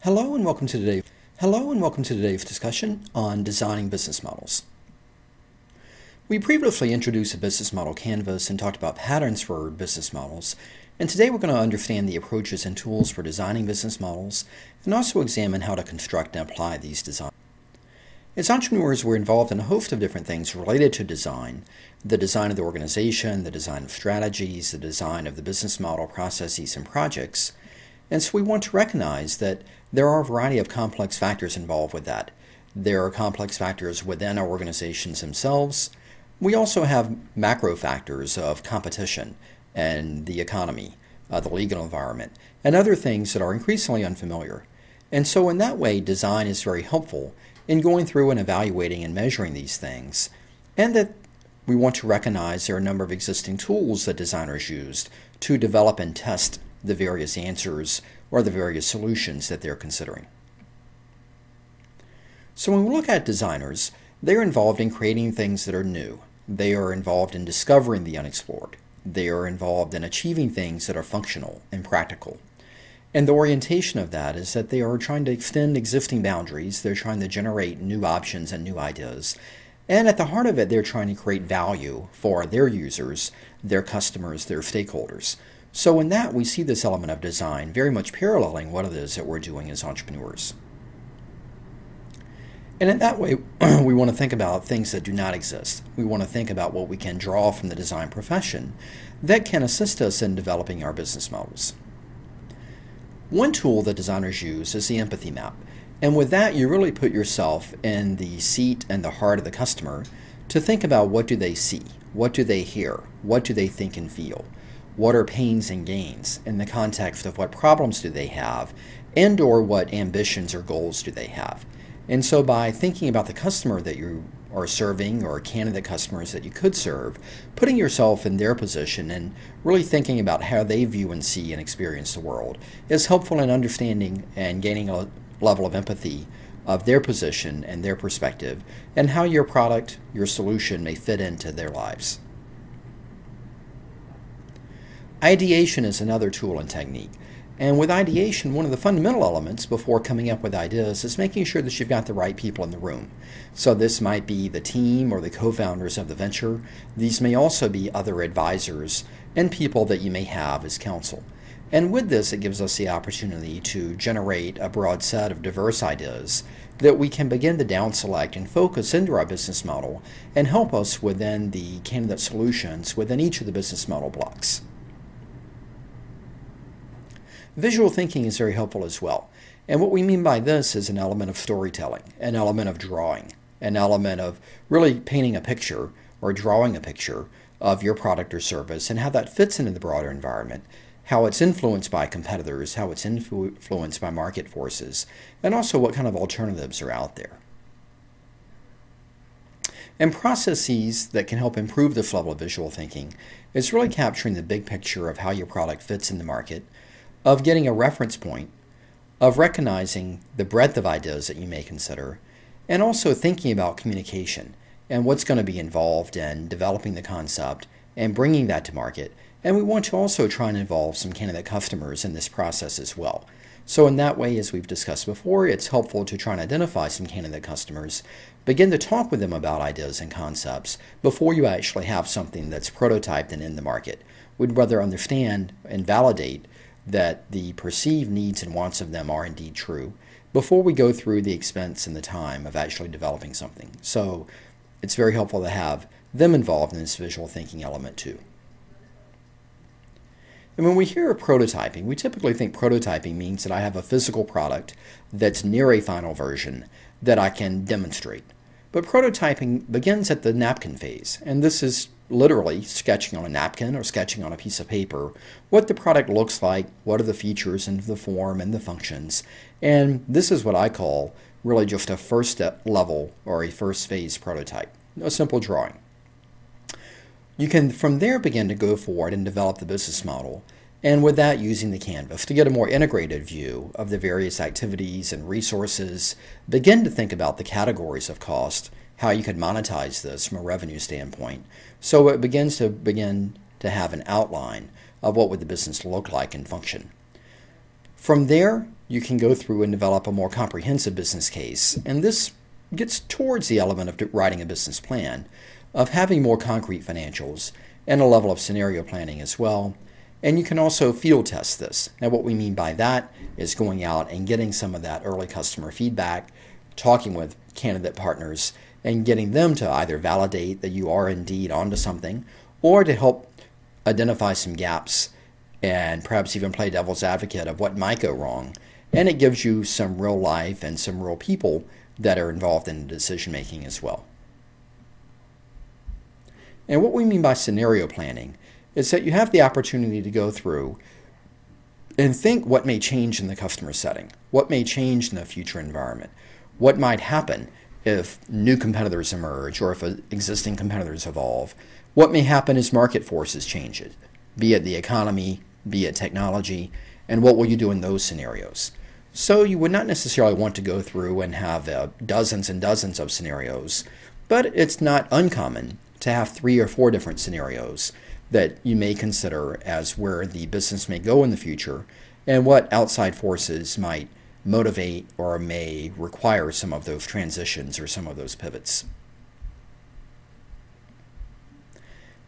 Hello and welcome to today's discussion on designing business models. We previously introduced a business model canvas and talked about patterns for business models, and today we're going to understand the approaches and tools for designing business models and also examine how to construct and apply these designs. As entrepreneurs, we're involved in a host of different things related to design: the design of the organization, the design of strategies, the design of the business model processes and projects. And so we want to recognize that there are a variety of complex factors involved with that. There are complex factors within our organizations themselves. We also have macro factors of competition and the economy, the legal environment, and other things that are increasingly unfamiliar. And so in that way, design is very helpful in going through and evaluating and measuring these things, and that we want to recognize there are a number of existing tools that designers use to develop and test the various answers or the various solutions that they're considering. So when we look at designers, they're involved in creating things that are new. They are involved in discovering the unexplored. They are involved in achieving things that are functional and practical. And the orientation of that is that they are trying to extend existing boundaries. They're trying to generate new options and new ideas. And at the heart of it, they're trying to create value for their users, their customers, their stakeholders. So in that, we see this element of design very much paralleling what it is that we're doing as entrepreneurs. And in that way, we want to think about things that do not exist. We want to think about what we can draw from the design profession that can assist us in developing our business models. One tool that designers use is the empathy map. And with that, you really put yourself in the seat and the heart of the customer to think about what do they see, what do they hear, what do they think and feel, what are pains and gains in the context of what problems do they have, and or what ambitions or goals do they have. And so by thinking about the customer that you are serving or candidate customers that you could serve, putting yourself in their position and really thinking about how they view and see and experience the world is helpful in understanding and gaining a level of empathy of their position and their perspective and how your product, your solution may fit into their lives. Ideation is another tool and technique. And with ideation, one of the fundamental elements before coming up with ideas is making sure that you've got the right people in the room. So this might be the team or the co-founders of the venture. These may also be other advisors and people that you may have as counsel. And with this, it gives us the opportunity to generate a broad set of diverse ideas that we can begin to down select and focus into our business model and help us within the candidate solutions within each of the business model blocks. Visual thinking is very helpful as well. And what we mean by this is an element of storytelling, an element of drawing, an element of really painting a picture or drawing a picture of your product or service and how that fits into the broader environment, how it's influenced by competitors, how it's influenced by market forces, and also what kind of alternatives are out there. And processes that can help improve this level of visual thinking is really capturing the big picture of how your product fits in the market, of getting a reference point, of recognizing the breadth of ideas that you may consider, and also thinking about communication and what's going to be involved in developing the concept and bringing that to market. And we want to also try and involve some candidate customers in this process as well. So in that way, as we've discussed before, it's helpful to try and identify some candidate customers, begin to talk with them about ideas and concepts before you actually have something that's prototyped and in the market. We'd rather understand and validate that the perceived needs and wants of them are indeed true before we go through the expense and the time of actually developing something. So it's very helpful to have them involved in this visual thinking element too. And when we hear of prototyping, we typically think prototyping means that I have a physical product that's near a final version that I can demonstrate. But prototyping begins at the napkin phase, and this is literally sketching on a napkin or sketching on a piece of paper what the product looks like, what are the features and the form and the functions. And this is what I call really just a first level or a first phase prototype, a simple drawing. You can from there begin to go forward and develop the business model, and with that using the canvas to get a more integrated view of the various activities and resources, begin to think about the categories of cost, how you could monetize this from a revenue standpoint. So it begins to have an outline of what would the business look like and function. From there, you can go through and develop a more comprehensive business case. And this gets towards the element of writing a business plan, of having more concrete financials and a level of scenario planning as well. And you can also field test this. Now, what we mean by that is going out and getting some of that early customer feedback, talking with candidate partners, and getting them to either validate that you are indeed onto something, or to help identify some gaps and perhaps even play devil's advocate of what might go wrong. And it gives you some real life and some real people that are involved in the decision making as well. And what we mean by scenario planning is that you have the opportunity to go through and think what may change in the customer setting, what may change in the future environment, what might happen if new competitors emerge or if existing competitors evolve, what may happen as market forces change it, be it the economy, be it technology, and what will you do in those scenarios. So you would not necessarily want to go through and have dozens and dozens of scenarios, but it's not uncommon to have 3 or 4 different scenarios that you may consider as where the business may go in the future and what outside forces might motivate or may require some of those transitions or some of those pivots.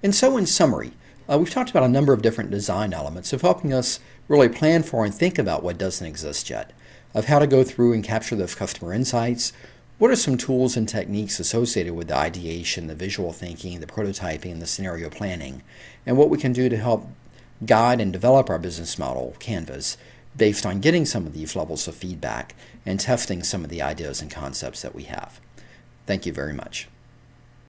And so in summary, we've talked about a number of different design elements of helping us really plan for and think about what doesn't exist yet, of how to go through and capture those customer insights. What are some tools and techniques associated with the ideation, the visual thinking, the prototyping, and the scenario planning, and what we can do to help guide and develop our business model canvas based on getting some of these levels of feedback and testing some of the ideas and concepts that we have. Thank you very much.